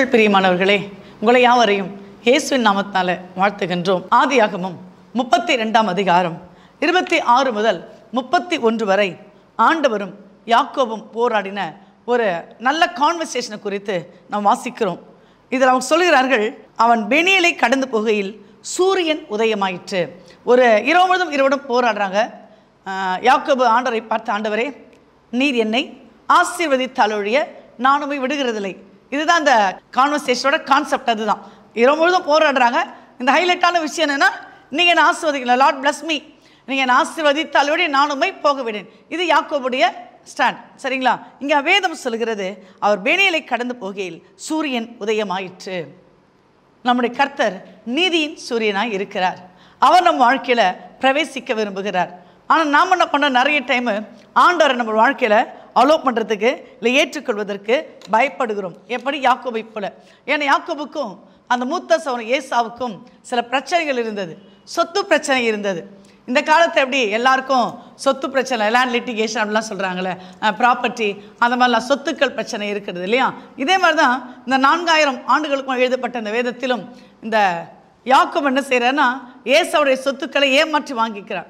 கிறிஸ்துவில் பிரியமானவர்களே, உங்களை யாவரையும் இயேசுவின் நாமத்தால் வாழ்த்துகின்றோம். ஆதியாகமம் 32ஆம் அதிகாரம் 26 முதல் 31 வரை ஆண்டவரும் யாக்கோபும் போராடின ஒரு நல்ல கான்வர்சேஷனை குறித்து நாம் வாசிக்கிறோம். இதில் அவங்க சொல்கிறார்கள், அவன் பெனியலை கடந்து போகையில் சூரியன் உதயமாயிற்று. ஒரு இரவு முழுதும் இருவரும் போராடுறாங்க. யாக்கோபு ஆண்டவரை பார்த்து, ஆண்டவரே, நீர் என்னை ஆசீர்வதித்தாலொழிய நானுமே விடுகிறதில்லை. இதுதான் இந்த கான்வர்சேஷனோட கான்செப்ட். அதுதான் இரவு முழுதும் போராடுறாங்க. இந்த ஹைலைட்டான விஷயம் என்னென்னா, நீங்கள் என்னை ஆசீர்வதிக்கலாம், லார்ட் பிளஸ் மீ, நீங்கள் என்னை ஆசீர்வதித்தாலொழிய நானுமே போக விடேன். இது யாக்கோபுடைய ஸ்டாண்ட். சரிங்களா? இங்கே வேதம் சொல்கிறது, அவர் பெனியலை கடந்து போகையில் சூரியன் உதயமாயிற்று. நம்முடைய கர்த்தர் நீதியின் சூரியனாய் இருக்கிறார். அவர் நம்ம வாழ்க்கையில் பிரவேசிக்க விரும்புகிறார். ஆனால் நாம் என்ன பண்ண, நிறைய டைமு ஆண்டவரை நம்ம வாழ்க்கையில் அலோவ் பண்ணுறதுக்கு இல்லை ஏற்றுக்கொள்வதற்கு பயப்படுகிறோம். எப்படி? யாக்கோபை போல. ஏன்னா யாக்கோபுக்கும் அந்த மூத்த சகோதரன் ஏசாவுக்கும் சில பிரச்சனைகள் இருந்தது. சொத்து பிரச்சனை இருந்தது. இந்த காலத்தை எப்படி எல்லாருக்கும் சொத்து பிரச்சனை, லேண்ட் லிட்டிகேஷன் அப்படிலாம் சொல்கிறாங்களே, ப்ராப்பர்ட்டி, அந்த மாதிரிலாம் சொத்துக்கள் பிரச்சனை இருக்கிறது இல்லையா? இதே மாதிரி தான் இந்த 4000 ஆண்டுகளுக்கும் எழுதப்பட்ட இந்த வேதத்திலும் இந்த யாக்கோபு என்ன செய்கிறார்னா, ஏசாவுடைய சொத்துக்களை ஏமாற்றி வாங்கிக்கிறார்.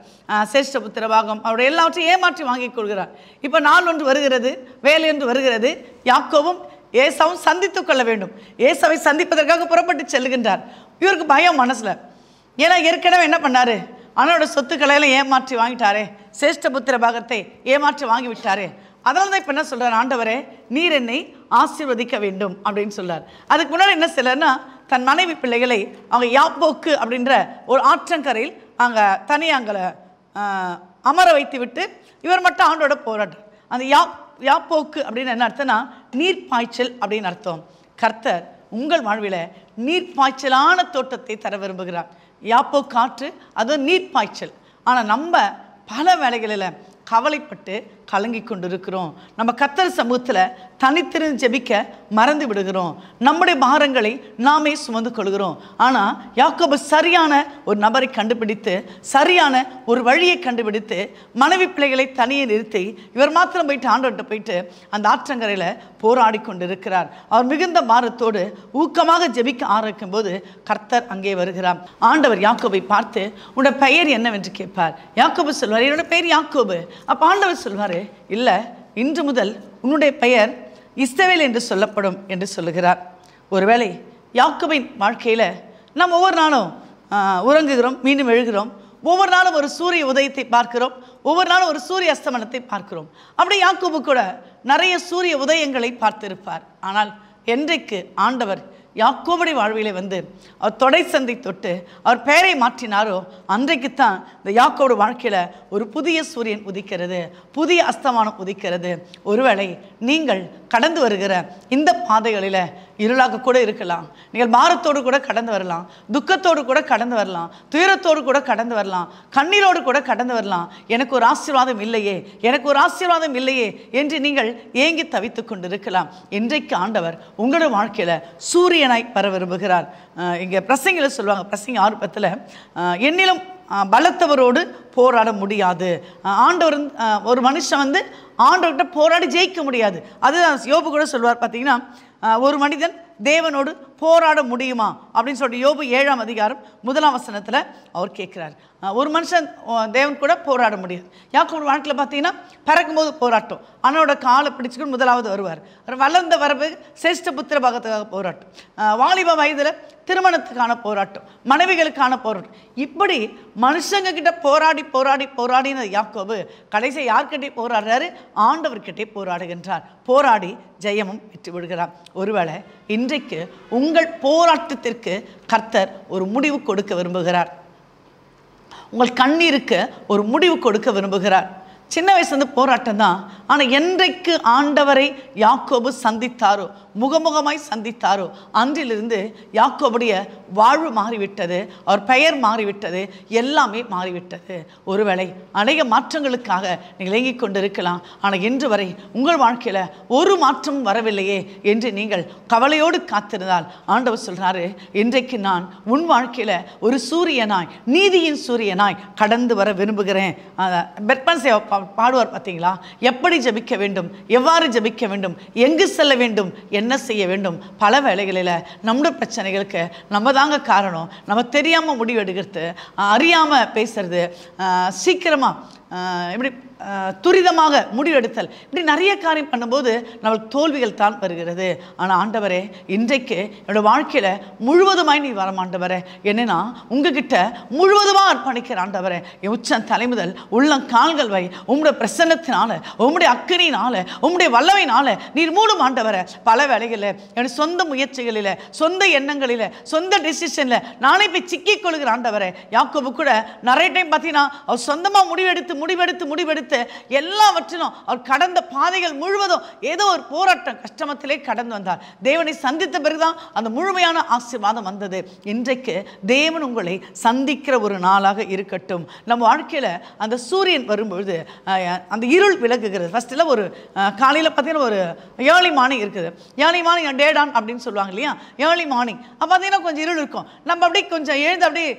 சேஷ்டபுத்திர பாகம் அவருடைய எல்லாவற்றையும் ஏமாற்றி வாங்கிக் கொள்கிறார். இப்போ நாள் ஒன்று வருகிறது, வேலை ஒன்று வருகிறது. யாக்கோபும் ஏசாவும் சந்தித்து கொள்ள வேண்டும். ஏசாவை சந்திப்பதற்காக புறப்பட்டு செல்கின்றார். இவருக்கு பயம் மனசில். ஏன்னா ஏற்கனவே என்ன பண்ணார், அவனோட சொத்துக்களை எல்லாம் ஏமாற்றி வாங்கிட்டாரே, சேஷ்டபுத்திர பாகத்தை ஏமாற்றி வாங்கி விட்டாரே. அதனால தான் இப்போ என்ன சொல்கிறார், ஆண்டவரே, நீர் என்னை ஆசீர்வதிக்க வேண்டும் அப்படின்னு சொல்கிறார். அதுக்கு முன்னாடி என்ன செய்யலார்னா, தன் மனைவி பிள்ளைகளை அவங்க யாப்போக்கு அப்படின்ற ஒரு ஆற்றங்கரையில் அங்கே தனியாங்களை அமர வைத்து விட்டு இவர் மட்டும் ஆண்டோட போராட்டம். அந்த யாப்போக்கு அப்படின்னு என்ன அர்த்தம்னா, நீர்ப்பாய்ச்சல் அப்படின்னு அர்த்தம். கர்த்தர் உங்கள் வாழ்வில் நீர்ப்பாய்ச்சலான தோட்டத்தை தர விரும்புகிறார். யாப்போ காற்று, அதுவும் நீர்ப்பாய்ச்சல். ஆனால் நம்ம பல வேளைகளில் கவலைப்பட்டு கலங்கி கொண்டு இருக்கிறோம். நம்ம கர்த்தர் சமூகத்தில் தனித்திருந்து ஜெபிக்க மறந்து விடுகிறோம். நம்முடைய பாரங்களை நாமே சுமந்து கொள்கிறோம். ஆனால் யாக்கோபு சரியான ஒரு நபரை கண்டுபிடித்து, சரியான ஒரு வழியை கண்டுபிடித்து, மனைவி பிள்ளைகளை தனியே நிறுத்தி இவர் மாத்திரம் போயிட்டு ஆண்டவர்கிட்ட போயிட்டு அந்த ஆற்றங்கரையில் போராடி கொண்டு இருக்கிறார். அவர் மிகுந்த பாரத்தோடு ஊக்கமாக ஜெபிக்க ஆரம்பிக்கும் போது கர்த்தர் அங்கே வருகிறார். ஆண்டவர் யாக்கோபை பார்த்து, உன்னோட பெயர் என்னவென்று கேட்பார். யாக்கோபு சொல்வார், என்னோட பெயர் யாக்கோபு. அப்போ ஆண்டவர் சொல்வார், இல்லை, இன்று முதல் உன்னுடைய பெயர் இஸ்ரவேல் என்று சொல்லப்படும் என்று சொல்லுகிறார். ஒருவேளை யாக்கோபின் வாழ்க்கையில் நாம் ஒவ்வொரு நாளும் உறங்குகிறோம், மீண்டும் எழுகிறோம். ஒவ்வொரு நாளும் ஒரு சூரிய உதயத்தை பார்க்கிறோம், ஒவ்வொரு நாளும் ஒரு சூரிய அஸ்தமனத்தை பார்க்கிறோம். அப்படி யாக்கோபு கூட நிறைய சூரிய உதயங்களை பார்த்திருப்பார். ஆனால் என்றைக்கு ஆண்டவர் யாக்கோபுடைய வாழ்விலே வந்து அவர் தொடை சந்தை தொட்டு அவர் பெயரை மாற்றினாரோ, அன்றைக்குத்தான் இந்த யாக்கோபு வாழ்க்கையில் ஒரு புதிய சூரியன் உதிக்கிறது, புதிய அஸ்தமானம் உதிக்கிறது. ஒருவேளை நீங்கள் கடந்து வருகிற இந்த பாதைகளில் இருளாக கூட இருக்கலாம். நீங்கள் பாரத்தோடு கூட கடந்து வரலாம், துக்கத்தோடு கூட கடந்து வரலாம், துயரத்தோடு கூட கடந்து வரலாம், கண்ணீரோடு கூட கடந்து வரலாம். எனக்கு ஒரு ஆசீர்வாதம் இல்லையே, எனக்கு ஒரு ஆசீர்வாதம் இல்லையே என்று நீங்கள் ஏங்கி தவித்து கொண்டு இருக்கலாம். இன்றைக்கு ஆண்டவர் உங்களுடைய வாழ்க்கையில் சூரியனாய் வர விரும்புகிறார். இங்கே பிரசங்கில் சொல்லுவாங்க, பிரசங்க 6:10, என்னிலும் பலத்தவரோடு போராட முடியாது. ஆண்டவர் ஒரு மனுஷன் வந்து ஆண்டவர்கிட்ட போராடி ஜெயிக்க முடியாது. அதுதான் யோபு கூட சொல்வார். பார்த்தீங்கன்னா, ஒரு மனிதன் தேவனோடு போராட முடியுமா அப்படின்னு சொல்லிட்டு யோபு 7ஆம் அதிகாரம் 1ஆம் வசனத்தில் அவர் கேட்குறார். ஒரு மனுஷன் தேவன் கூட போராட முடியாது. யாக்கோபு வாழ்க்கையில் பார்த்தீங்கன்னா, பிறக்கும்போது போராட்டம், அவனோட காலை பிடிச்சிக்கிட்டு முதலாவது வருவார். வளர்ந்த வரப்பு சேஷ்டபுத்திர பாகத்துக்காக போராட்டம், வாலிப வயதில் திருமணத்துக்கான போராட்டம், மனைவிகளுக்கான போராட்டம். இப்படி மனுஷங்க கிட்ட போராடி போராடி போராடின யாக்கோபு கடைசி யார்கிட்டே போராடுறாரு? ஆண்டவர்கிட்டே போராடுகின்றார். போராடி ஜெயமும் பெற்று விடுகிறார். ஒருவேளை இன்றைக்கு உங்கள் போராட்டத்திற்கு கர்த்தர் ஒரு முடிவு கொடுக்க விரும்புகிறார். உங்கள் கண்ணீருக்கு ஒரு முடிவு கொடுக்க விரும்புகிறார். சின்ன வயசுலேருந்து போராட்டம் தான். ஆனால் என்றைக்கு ஆண்டவரை யாக்கோபு சந்தித்தாரோ, முகமுகமாய் சந்தித்தாரோ, அன்றிலிருந்து யாக்கோபுடைய வாழ்வு மாறிவிட்டது, அவர் பெயர் மாறிவிட்டது, எல்லாமே மாறிவிட்டது. ஒருவேளை அநேக மாற்றங்களுக்காக நீங்கள் இயங்கிக் கொண்டிருக்கலாம். ஆனால் இன்று வரை உங்கள் வாழ்க்கையில் ஒரு மாற்றமும் வரவில்லையே என்று நீங்கள் கவலையோடு காத்திருந்தால் ஆண்டவர் சொல்கிறாரு, இன்றைக்கு நான் உன் வாழ்க்கையில் ஒரு சூரியனாய், நீதியின் சூரியனாய் கடந்து வர விரும்புகிறேன். பெட்மன் சேவப்பா பாடுவார் பார்த்தீங்களா? எப்படி ஜெபிக்க வேண்டும், எவ்வாறு ஜெபிக்க வேண்டும், எங்கு செல்ல வேண்டும், என்ன செய்ய வேண்டும். பல வேளைகளில் நம்முடைய பிரச்சனைகளுக்கு நம்ம தாங்க காரணம். நம்ம தெரியாமல் முடிவு எடுக்கிறது, அறியாமல் பேசுறது, சீக்கிரமாக இப்படி துரிதமாக முடிவெடுத்தல், இப்படி நிறைய காரியம் பண்ணும்போது நம்மளுக்கு தோல்விகள் தான் வருகிறது. ஆனால் ஆண்டவரே, இன்றைக்கு என்னோடய வாழ்க்கையில் முழுவதுமாய் நீ வர ஆண்டவரே, என்னன்னா உங்ககிட்ட முழுவதுமாக அர்ப்பணிக்கிற ஆண்டவரே. என் உச்சம் தலைமுதல் உள்ளம் கால்கள் வை உம்முடைய பிரசன்னத்தினால, உம்முடைய அக்கறையினால, உம்முடைய வல்லமையினால நீர் மூடும் ஆண்டவரே. பல வேளைகளில் என்னுடைய சொந்த முயற்சிகளில், சொந்த எண்ணங்களில், சொந்த டிசிஷனில் நானே போய் சிக்கிக் கொள்கிற ஆண்டவரே. யாக்கோபு கூட நிறைய டைம் பார்த்தீங்கன்னா அவர் சொந்தமாக முடிவெடுத்து எல்லாவற்றிலும் அவர் கடந்த பாதைகள் முழுவதும் ஏதோ ஒரு போராட்டம் கஷ்டமத்திலே கடந்து வந்தார். தேவனை சந்தித்த பிறகுதான் அந்த முழுமையான ஆசீர்வாதம் வந்தது. இன்றைக்கு தேவன் உங்களை சந்திக்கிற ஒரு நாளாக இருக்கட்டும். நம்ம வாழ்க்கையில் அந்த சூரியன் வரும்பொழுது அந்த இருள் விலகுகிறது. ஃபர்ஸ்ட்ல ஒரு காலையில் பார்த்தீங்கன்னா ஒரு ஏர்லி மார்னிங் இருக்குது. ஏர்லி மார்னிங் டே டான் அப்படின்னு சொல்லுவாங்க இல்லையா? ஏர்லி மார்னிங் அப்போ பார்த்தீங்கன்னா கொஞ்சம் இருள் இருக்கும். நம்ம அப்படியே கொஞ்சம் எழுந்து அப்படியே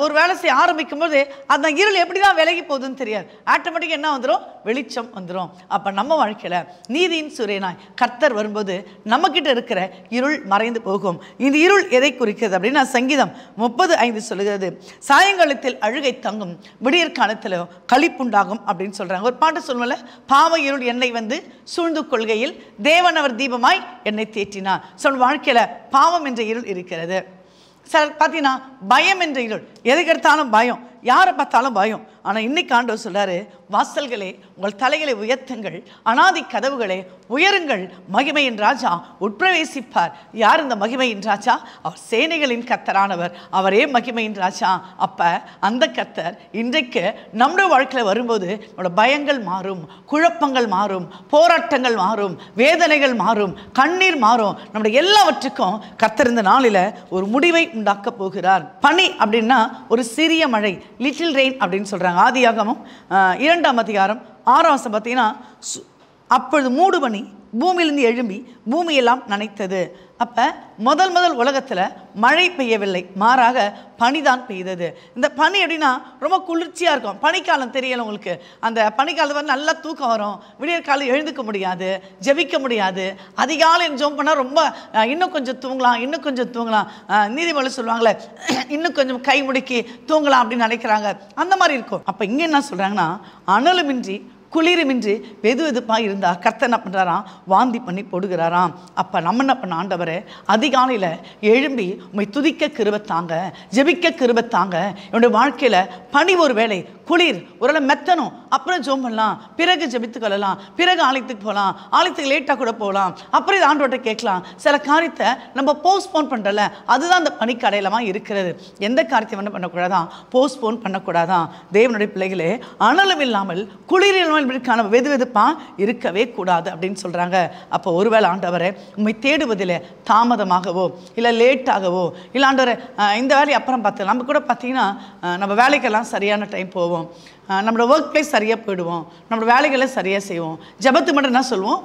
ஒரு வேலை செய்ய ஆரம்பிக்கும் போது அந்த இருள் எப்படி தான் விலகி போகுதுன்னு தெரியாது. ஆட்டோமேட்டிக்காக என்ன வந்துடும்? வெளிச்சம் வந்துடும். அப்போ நம்ம வாழ்க்கையில் நீதியின் சூரியனாய் கர்த்தர் வரும்போது நம்மக்கிட்ட இருக்கிற இருள் மறைந்து போகும். இந்த இருள் எதை குறிக்கிறது அப்படின்னா சங்கீதம் 30:5 சொல்லுகிறது, சாயங்காலத்தில் அழுகை தங்கும், விடியற் காலத்தில் களிப்புண்டாகும் அப்படின்னு சொல்கிறாங்க. ஒரு பாட்டு சொல்லுவோம்ல, பாவ இருள் என்னை வந்து சூழ்ந்து கொள்கையில் தேவன் அவர் தீபமாய் என்னை தேற்றினார். சொல் வாழ்க்கையில் பாவம் என்ற இருள் இருக்கிறது. சார் பார்த்தீங்கன்னா பயம் என்ற இருள், எதுக்கு எடுத்தாலும் பயம், யாரை பார்த்தாலும் பயம். ஆனால் இன்னைக்கு ஆண்டவர் சொல்றாரு, வாசல்களே உங்கள் தலைகளை உயர்த்துங்கள், அனாதி கதவுகளே உயருங்கள், மகிமையின் ராஜா உட்பிரவேசிப்பார். யார் இந்த மகிமையின் ராஜா? அவர் சேனைகளின் கர்த்தரானவர், அவரே மகிமையின் ராஜா. அப்ப அந்த கர்த்தர் இன்றைக்கு நம்முடைய வாழ்க்கையில் வரும்போது நம்மளோட பயங்கள் மாறும், குழப்பங்கள் மாறும், போராட்டங்கள் மாறும், வேதனைகள் மாறும், கண்ணீர் மாறும். நம்முடைய எல்லாவற்றுக்கும் கர்த்தர் இந்த நாளில் ஒரு முடிவை உண்டாக்க போகிறார். பனி அப்படின்னா ஒரு சிறிய மழை, லிட்டில் ரெயின் அப்படின்னு சொல்றாங்க. ஆதியாகமம் 2ஆம் அதிகாரம் 6ஆம் வசனம் பார்த்தீங்கன்னா, அப்பொழுது மூடுபனி பூமியிலிருந்து எழும்பி பூமியெல்லாம் நனைத்தது. அப்போ முதல் உலகத்தில் மழை பெய்யவில்லை, மாறாக பனிதான் பெய்தது. இந்த பனி எப்படின்னா ரொம்ப குளிர்ச்சியாக இருக்கும். பனிக்காலம் தெரியல உங்களுக்கு? அந்த பனிக்காலத்தில் வந்து நல்லா தூக்கம் வரும், விடியற் காலம் எழுந்துக்க முடியாது, ஜெபிக்க முடியாது. அதிகாலை ஜோம் பண்ணால் ரொம்ப இன்னும் கொஞ்சம் தூங்கலாம். நீதிமொழி சொல்லுவாங்களே, இன்னும் கொஞ்சம் கை முடுக்கி தூங்கலாம் அப்படின்னு நினைக்கிறாங்க. அந்த மாதிரி இருக்கும். அப்போ இங்கே என்ன சொல்கிறாங்கன்னா, அனலுமின்றி குளிருமின்றி வெதுவெதுப்பாக இருந்தால் கர்த்தர் என்ன பண்ணுறாராம்? வாந்தி பண்ணி போடுகிறாராம். அப்போ நம்ம என்ன பண்ண? ஆண்டவரே, அதிகாலையில் எழும்பி உம்மை துதிக்க கிருபை தாங்க, ஜெபிக்க கிருபை தாங்க. என்னுடைய வாழ்க்கையில் பனி ஒரு வேளை, குளிர் ஒரு மெத்தனும், அப்புறம் ஜோம் பண்ணலாம், பிறகு ஜெபித்து கொள்ளலாம், பிறகு ஆலயத்துக்கு போகலாம், ஆலயத்துக்கு லேட்டாக கூட போகலாம், அப்புறம் இது ஆண்டவர்கிட்ட கேட்கலாம். சில காரியத்தை நம்ம போஸ்ட்போன் பண்ணுறல, அதுதான் அந்த பனிக்கு அடையாளமாக இருக்கிறது. எந்த காரியத்தை என்ன பண்ணக்கூடாதான்? போஸ்ட்போன் பண்ணக்கூடாதான். தேவனுடைய பிள்ளைகளே, அனலும் இல்லாமல் குளிர் இல்லாமல் வெதுவெதுப்பா இருக்கவே கூடாது அப்படின்னு சொல்றாங்க. அப்போ ஒருவேளை ஆண்டவரை உண்மை தேடுவதில் தாமதமாகவோ இல்லை லேட்டாகவோ, இல்லை ஆண்டவரை இந்த வேலையை அப்புறம் பார்த்து, நம்ம கூட பார்த்தீங்கன்னா நம்ம வேலைக்கெல்லாம் சரியான டைம் போவோம், நம்மளோட ஒர்க் பிளேஸ் சரியாக போயிடுவோம், நம்மளோட வேலைகளை சரியாக செய்வோம். ஜெபத்து மட்டும் என்ன சொல்லுவோம்?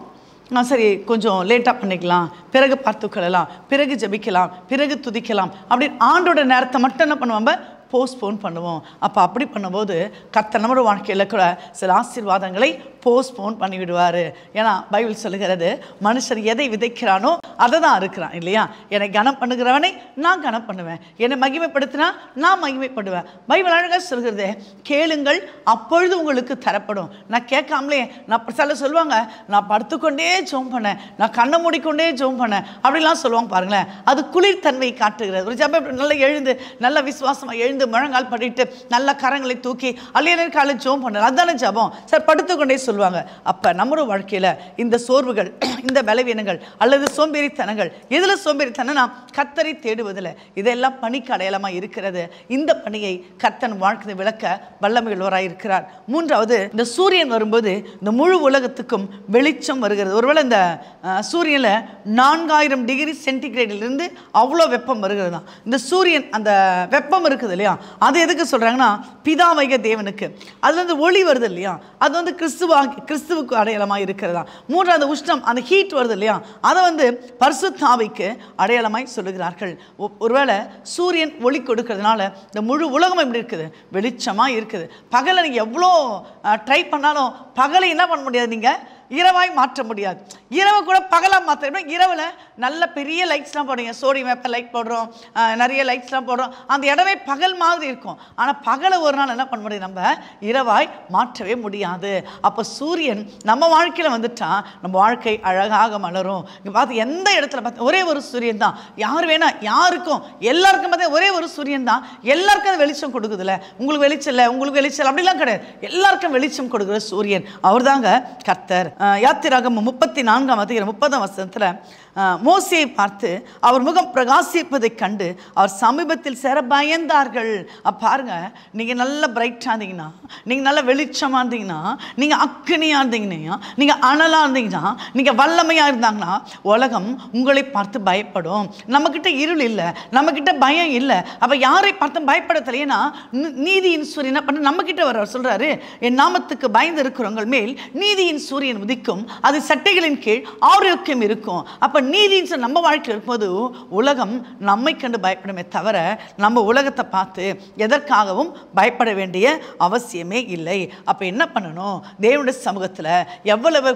சரி கொஞ்சம் லேட்டாக பண்ணிக்கலாம், பிறகு பார்த்துக்கொள்ளலாம், பிறகு ஜெபிக்கலாம், பிறகு துதிக்கலாம் அப்படின்னு ஆண்டோட நேரத்தை மட்டும் என்ன பண்ணுவாங்க? போஸ்ட்போன் பண்ணுவோம். அப்போ அப்படி பண்ணும்போது கர்த்தர் நம்மளோட வாழ்க்கையில் கூட சில ஆசீர்வாதங்களை போஸ்ட்போன் பண்ணிவிடுவார். ஏன்னா பைபிள் சொல்லுகிறது, மனுஷன் எதை விதைக்கிறானோ அதை தான் அறுக்கிறான் இல்லையா? என்னை கனம் பண்ணுகிறவனை நான் கனம் பண்ணுவேன், என்னை மகிமைப்படுத்தினா நான் மகிமைப்படுவேன். பைபிள் அழகாக சொல்கிறது, கேளுங்கள் அப்பொழுது உங்களுக்கு தரப்படும். நான் கேட்காமலே, நான் சில சொல்லுவாங்க, நான் படுத்துக்கொண்டே ஜெபம் பண்ணேன், நான் கண்ணை மூடிக்கொண்டே ஜெபம் பண்ணேன் அப்படிலாம் சொல்லுவாங்க. பாருங்களேன், அது குளிர்தன்மை காட்டுகிறது. ஒரு ஜெபம் நல்லா எழுந்து, நல்ல விசுவாசமாக எழுந்து முழங்கால் பண்ணிட்டு நல்ல கரங்களை தூக்கி அல்லையே காலையில் ஜெபம் பண்ண, அதுதானே ஜெபம். சார் படுத்துக்கொண்டே சொல்லுவாங்க. அப்ப நம்மளோட வாழ்க்கையில இந்த சோர்வுகள், இந்த பலவீனங்கள் அல்லது சோம்பேறித்தனங்கள், எதுல சோம்பேறித்தனம்? நாம் கர்த்தரை தேடுவதில்லை. இதெல்லாம் பணிக்கு அடையாளமா இருக்கிறது. இந்த பணியை கர்த்தன் வாழ்க்கை விளக்க வல்லமையுள்ளவராய் இருக்கிறார். மூன்றாவது, இந்த சூரியன் வரும்போது இந்த முழு உலகத்துக்கும் வெளிச்சம் வருகிறது. ஒருவேளை இந்த சூரியன்ல 4000 டிகிரி சென்டிகிரேடிலிருந்து அவ்வளோ வெப்பம் வருகிறது தான். இந்த சூரியன் அந்த வெப்பம் இருக்குது இல்லையா, இல்லையா, அது எதுக்கு சொல்கிறாங்கன்னா பிதாவைக தேவனுக்கு. அதுலேருந்து ஒளி வருது இல்லையா, அது வந்து கிறிஸ்துவுக்கு அடையாளமாக இருக்கிறதா. மூன்றாவது உஷ்ணம், அந்த ஹீட் வருது இல்லையா, அதை பரிசுத்த ஆவிக்கு அடையாளமாய் சொல்லுகிறார்கள். ஒருவேளை சூரியன் ஒளி கொடுக்கறதுனால இந்த முழு உலகம் எப்படி இருக்குது, வெளிச்சமாக இருக்குது. பகலை நீங்கள் எவ்வளோ ட்ரை பண்ணாலும் பகலை என்ன பண்ண முடியாது, நீங்கள் இரவாய் மாற்ற முடியாது. இரவு கூட பகலாக மாற்ற, இரவில் நல்ல பெரிய லைட்ஸ்லாம் போடுறீங்க, சோடியம் வேப்பர் லைட் போடுறோம், நிறைய லைட்ஸ்லாம் போடுறோம், அந்த இடமே பகல் மாதிரி இருக்கும். ஆனால் பகலை ஒரு நாள் என்ன பண்ண முடியாது, நம்ம இரவாய் மாற்றவே முடியாது. அப்போ சூரியன் நம்ம வாழ்க்கையில் வந்துட்டா நம்ம வாழ்க்கை அழகாக மலரும். இங்கே பார்த்து எந்த இடத்துல பார்த்து ஒரே ஒரு சூரியன் தான், யார் வேணா யாருக்கும் எல்லாருக்கும் பார்த்தா ஒரே ஒரு சூரியன் தான், எல்லாருக்கும் அது வெளிச்சம் கொடுக்குதுல்ல. உங்களுக்கு வெளிச்சம் இல்லை, உங்களுக்கு வெளிச்சம் இல்லை அப்படிலாம் கிடையாது, எல்லாருக்கும் வெளிச்சம் கொடுக்குற சூரியன் அவர் தாங்க கர்த்தர். யாத்திராகமம் 34:30 மோசேயை பார்த்து அவர் முகம் பிரகாசிப்பதை கண்டு அவர் சமீபத்தில் சேர பயந்தார்கள். பாருங்க, நீங்க நல்ல பிரைட்டா இருந்தீங்கன்னா, நீங்க நல்ல வெளிச்சமா இருந்தீங்கன்னா, நீங்க அக்னியா இருந்தீங்கன்னா, நீங்க அனலா இருந்தீங்கன்னா, நீங்க வல்லமையா இருந்தாங்கன்னா உலகம் உங்களை பார்த்து பயப்படும். நம்ம கிட்ட இருள் இல்லை, நம்ம கிட்ட பயம் இல்லை. அப்ப யாரை பார்த்தும் பயப்படலைன்னா நீதியின் சூரியன் பண்ண நம்ம கிட்ட வர சொல்றாரு, என் நாமத்துக்கு பயந்து இருக்கிறவங்க மேல் நீதியின் சூரியன் உதிக்கும், அது சட்டைகளின் கீழ் ஆரோக்கியம் இருக்கும். அப்ப நீதின்னு நம்ம வாழ்க்கையில் இருக்கும்போது உலகம் நம்மை கண்டு பயப்படுமே தவிர நம்ம உலகத்தை பார்த்து எதற்காகவும் பயப்பட வேண்டிய அவசியமே இல்லை. அப்போ என்ன பண்ணணும், தேவனுடைய சமூகத்தில் எவ்வளவு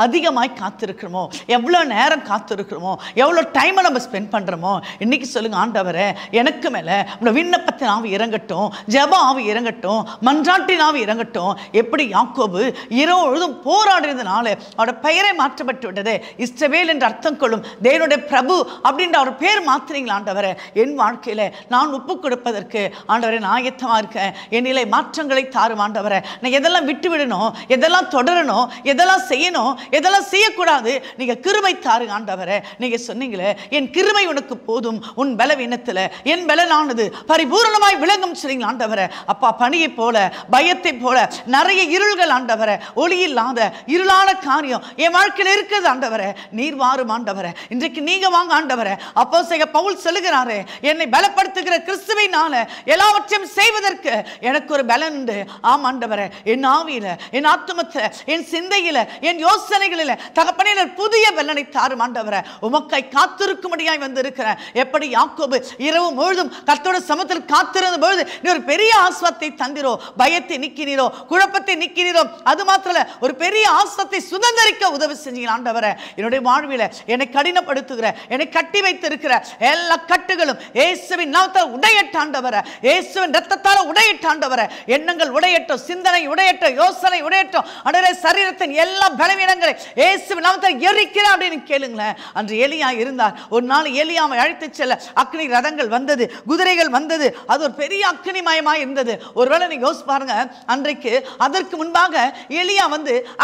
அதிகமாய் காத்திருக்கிறோமோ, எவ்வளோ நேரம் காத்திருக்கிறோமோ, எவ்வளோ டைமை நம்ம ஸ்பெண்ட் பண்ணுறோமோ, இன்னைக்கு சொல்லுங்க, ஆண்டவரே எனக்கு மேலே விண்ணப்பத்தின் ஆவி இறங்கட்டும், ஜெப ஆவி இறங்கட்டும், மன்றாட்டின் ஆவி இறங்கட்டும். எப்படி யாக்கோபு இரவு முழுதும் போராடினதுனால அவரோட பெயரை மாற்றப்பட்டு விட்டது, இஸ்ரவேல் என்று அர்த்தம் கொள்ளும் தேவனுடைய பிரபு அப்படின்ற அவர் பேர் மாத்திரீங்களா ஆண்டவரே. என் வாழ்க்கையில நான் ஒப்பு கொடுப்பதற்கு ஆண்டவரே நான் ஆயத்தமா இருக்கேன், என் நிலை மாற்றங்களை தாரும் ஆண்டவரே. நான் எதெல்லாம் விட்டு விடணும், எதெல்லாம் தொடரணும், எதெல்லாம் செய்யணும், எதெல்லாம் செய்யக்கூடாது, நீங்க கிருபை தாருங்க ஆண்டவரே. நீங்க சொன்னீங்களே, என் கிருபை உனக்கு போதும், உன் பலவீனத்துல என் பலனானது பரிபூரணமாய் விளங்கும் சொல்றீங்களா ஆண்டவரே. அப்பா, பனியை போல பயத்தை போல நிறைய இருள்கள் ஆண்டவரே, ஒளி இல்லாத இருளான காரியம் என் வாழ்க்கையில் இருக்குது ஆண்டவரே. நீர் வாரும் ஆண்டவரே, இன்றைக்கு நீங்க வாங்க ஆண்டவரே. அப்போஸ்தலன் பவுல் சொல்லுகிறாரே, என்னை பலப்படுத்துகிற கிறிஸ்துவினால எல்லாவற்றையும் செய்வதற்கு எனக்கு ஒரு பலன் உண்டு. ஆம் ஆண்டவரே, என் ஆவியில, என் ஆத்துமத்தில, என் சிந்தையில, என் யோசனைகளில தகப்பனே புதிய பலனை தாரும் ஆண்டவரே. உமக்காய் காத்திருக்கும்படியாய் வந்திருக்கிறேன். எப்படி யாக்கோபு இரவு முழுதும் கர்த்தருடைய சமூகத்தில் காத்திருந்த பொழுது நீ ஒரு பெரிய ஆஸ்வாத்தை தந்திரோ, பயத்தை நீக்கினீரோ, குழப்பத்தை நீக்கினீரோ, அது மாத்திர ஒரு பெரிய ஆஸ்வாத்தை சுதந்திரிக்க உதவி செஞ்சீங்க ஆண்டவரே. என்னுடைய வாழ்வில என்னை கடினப்படுத்துகிற, என்னை கட்டி வைத்திருக்கிற எல்லா கட்டுகளும் இயேசுவின் நாமத்தால் உடையட்டும் ஆண்டவரே. இயேசுவின் இரத்தத்தால் உடையட்டும் ஆண்டவரே. எண்ணங்கள் உடையட்டும், சிந்தனை உடையட்டும், யோசனை உடையட்டும் ஆண்டவரே. சரீரத்தின் எல்லா பலவீனங்களை இயேசுவின் நாமத்தால் எரிக்கிறேன் அப்படின்னு கேளுங்களேன். அன்று எலியா இருந்தார். ஒரு நாள் எலியாவை அழைத்து செல்ல அக்னி ரதங்கள் வந்தது, குதிரைகள் வந்தது, அது ஒரு பெரிய அக்னிமயமாய் இருந்தது. ஒருவேளை நீங்க யோசிச்சு பாருங்க, அன்றைக்கு அதற்கு முன்பாக எலியா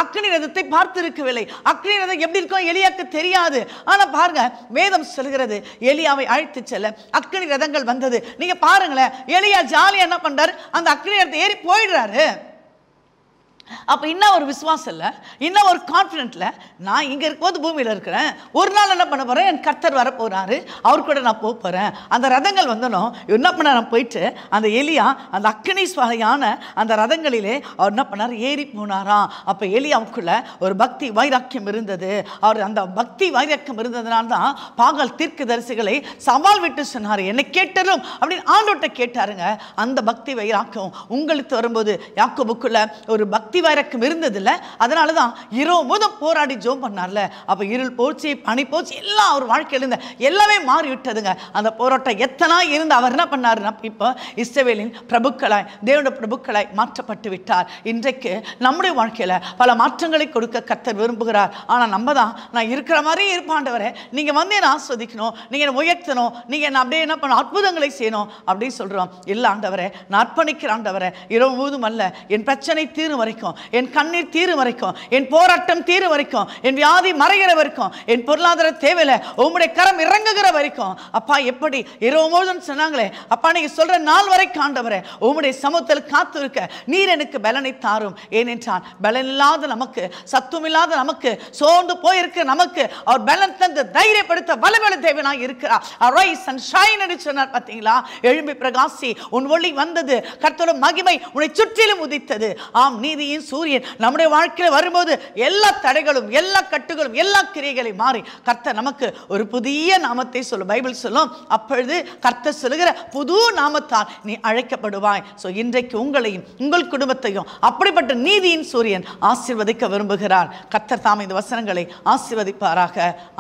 அக்னி ரதத்தை பார்த்திருக்கவில்லை. அக்னி ரதம் எப்படி இருக்கும் எலியாக்கு தெரியாது. ஆனா பாருங்க, வேதம் சொல்கிறது எலியாவை அழைத்து செல்ல அக்னி ரதங்கள் வந்தது. நீங்க பாருங்களேன், எலியா ஜாலியா என்ன பண்றாரு, அந்த அக்னி ரதத்தை ஏறி போயிடுறாரு. அப்போ இன்னும் ஒரு விசுவாசம் இல்லை, இன்னும் ஒரு கான்ஃபிடென்ட்ல நான் இங்கே இருக்கும்போது பூமியில் இருக்கிறேன், ஒரு நாள் என்ன பண்ண போகிறேன், என் கர்த்தர் வர போகிறாரு, அவர் கூட நான் போக போகிறேன். அந்த ரதங்கள் வந்தனும் என்ன பண்ண, நான் போயிட்டு அந்த எலியா அந்த அக்னி சுவாலையான அந்த ரதங்களிலே அவர் என்ன பண்ணார், ஏறி போனாராம். அப்போ எலியாவுக்குள்ள ஒரு பக்தி வைராக்கியம் இருந்தது. அவர் அந்த பக்தி வைராக்கியம் இருந்ததுனால தான் பாகால் தீர்க்கதரிசிகளை சவால் விட்டு சொன்னார், என்னை கேட்டரும் அப்படின்னு ஆண்டோட்ட கேட்டாருங்க. அந்த பக்தி வைராக்கியம் உங்களுக்கு வரும்போது யாக்கோபுக்குள்ள ஒரு பக்தி வைராக்கியம் இருந்ததில்ல, அதனால தான் இரவு முழுதும் போராடி ஜெபம் பண்ணார்ல. அப்போ இருள் போச்சு, பனி போச்சு, எல்லாம் அவர் வாழ்க்கையில் இருந்த எல்லாமே மாறி விட்டதுங்க. அந்த போராட்டம் எத்தனை இருந்து அவர் என்ன பண்ணாருன்னா, இப்போ இஸ்ரவேலின் பிரபுக்களாய், தேவனுடைய பிரபுக்களாய் மாற்றப்பட்டு விட்டார். இன்றைக்கு நம்முடைய வாழ்க்கையில் பல மாற்றங்களை கொடுக்க கர்த்தர் விரும்புகிறார். ஆனால் நம்ம தான் நான் இருக்கிற மாதிரி இருப்பாண்டவரே, நீங்கள் என்னை ஆஸ்வதிக்கணும், நீங்கள் என்னை உயர்த்தணும், நீங்கள் என்ன அப்படியே என்ன பண்ணணும், அற்புதங்களை செய்யணும் அப்படின்னு சொல்கிறோம். இல்லை ஆண்டவரே, நான் அர்ப்பணிக்கிற ஆண்டவரே, இரவு முழுதும் அல்ல, என் பிரச்சனை தீரும் வரைக்கும் வரைக்கும், என் கண்ணீர் தீரும் வரைக்கும், என் போராட்டம் தீரும் வரைக்கும், என் வியாதி மறைகிற வரைக்கும், என் பொருளாதார தேவையில உம்முடைய கரம் இறங்குகிற வரைக்கும் அப்பா, எப்படி இரவு முழுதும் சொன்னாங்களே அப்பா, நீங்க சொல்ற நாள் வரைக்கும் ஆண்டவரே உம்முடைய சமூகத்தில் காத்து இருக்க நீர் எனக்கு பலனை தாரும். ஏனென்றால் பலன் இல்லாத நமக்கு, சத்துவம் இல்லாத நமக்கு, சோர்ந்து போயிருக்க நமக்கு அவர் பலன் தந்து தைரியப்படுத்த வல்லமையுள்ள தேவனாய் இருக்கிறார். அரைஸ் அண்ட் ஷைன் என்று சொன்னார் பார்த்தீங்களா? எழும்பி பிரகாசி, உன் ஒளி வந்தது, கர்த்தருடைய மகிமை உன்னை சுற்றிலும் உதித்தது. ஆம், நீதியின் சூரியன் நம்முடைய வாழ்க்கையில் வரும்போது எல்லா தடைகளும், எல்லா கட்டுகளும், எல்லா கிரியைகளையும் மாறி கர்த்தர் நமக்கு ஒரு புதிய நாமத்தை சொல்லும். பைபிள் சொல்லும், அப்பொழுது கர்த்தர் சொல்லுகிற புது நாமத்தால் நீ அழைக்கப்படுவாய். ஸோ இன்றைக்கு உங்களையும் உங்கள் குடும்பத்தையும் அப்படிப்பட்ட நீதியின் சூரியன் ஆசீர்வதிக்க விரும்புகிறார். கர்த்தர் தாமே இந்த வசனங்களை ஆசீர்வதிப்பாராக.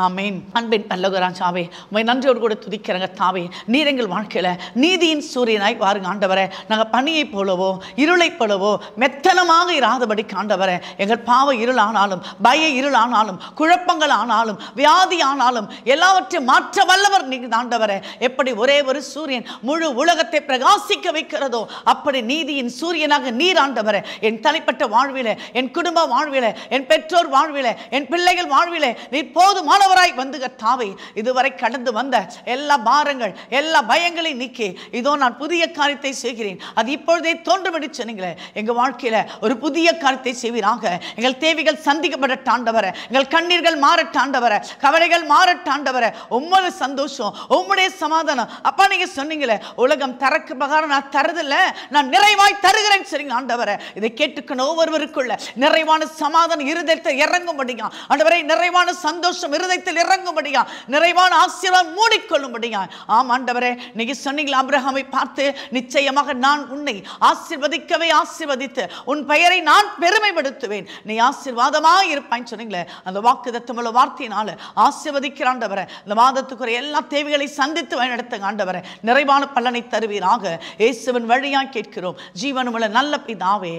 ஆமேன். அன்பின் பரலோகராஜாவே, உம்மை நன்றியோடு கூட துதிக்கிறங்க தாவே. நீர் எங்கள் வாழ்க்கையில நீதியின் சூரியனாய் வாருங்க ஆண்டவரே. நாங்கள் பனியை போலவோ இருளை போலவோ மெத்தனமாக இராதபடி ஆண்டவரே, எங்கள் பாவ இருள் ஆனாலும், பய இருள் ஆனாலும், குழப்பங்கள் ஆனாலும், வியாதி ஆனாலும் எல்லாவற்றையும் மாற்ற வல்லவர் நீங்க ஆண்டவரே. எப்படி ஒரே ஒரு சூரியன் முழு உலகத்தை பிரகாசிக்க வைக்கிறதோ அப்படி நீதியின் சூரியனாக நீர் ஆண்டவரே என் தனிப்பட்ட வாழ்விலே, என் குடும்ப வாழ்விலே, என் பெற்றோர் வாழ்விலே, என் பிள்ளைகள் வாழ்விலே நீர் போதுமானவராய் வந்து கர்த்தாவே, இதுவரை கடந்து வந்த எல்லா பாரங்கள், எல்லா பயங்களையும் நீக்கி இதோ நான் புதிய காரியத்தை செய்கிறேன், அது இப்பொழுதே தோன்றும்படி சொன்னீங்களே. எங்கள் வாழ்க்கையில ஒரு புதிய காரியத்தை செய்வீராக. எங்கள் தேவைகள் சந்திக்கப்படட்டாண்டவர, எங்கள் கண்ணீர்கள் மாறட்டாண்டவர, கவலைகள் மாறட்டாண்டவர. உம்மோட சந்தோஷம், உம்முடைய சமாதானம் அப்பா, நீங்க சொன்னீங்களே உலகம் தரக்கு பிரகாரம் நான் தருதில்ல, நான் நிறைவாய் தருகிறேன் சரிங்க ஆண்டவர. இதை கேட்டுக்கணும் ஒவ்வொருவருக்குள்ள நிறைவான சமாதானம் இருதயத்தில் இறங்கும்படியா ஆண்டவரை, நிறைவான சந்தோஷம் இருதயத்தில் இறங்கும்படியா, நிறைவான ஆசீர்வாதம் மூடிக்கொள்ளும்படியா. ஆம் ஆண்டவரே, நீங்க சொன்னீங்களா ஆபிரகாமை பார்த்து, நிச்சயமாக நான் உன்னை ஆசீர்வதிக்கவே ஆசீர்வதித்து உன் பெயரை நான் பெருமைப்படுத்துவேன், நீ ஆசீர்வாதமாய் இருப்பாய் சொன்னீங்களே. அந்த வாக்குத்தத்தமுள்ள வார்த்தையினால ஆசீர்வதிக்கிற ஆண்டவரே, இந்த மாதத்துக்குரிய எல்லா தேவைகளை சந்தித்து வழிநடத்துங்க ஆண்டவரே. நிறைவான பலனை தருவீராக. இயேசுவின் வழியாய் கேட்கிறோம் ஜீவனுமுள்ள நல்ல பிதாவே.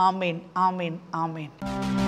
ஆமேன், ஆமேன், ஆமேன்.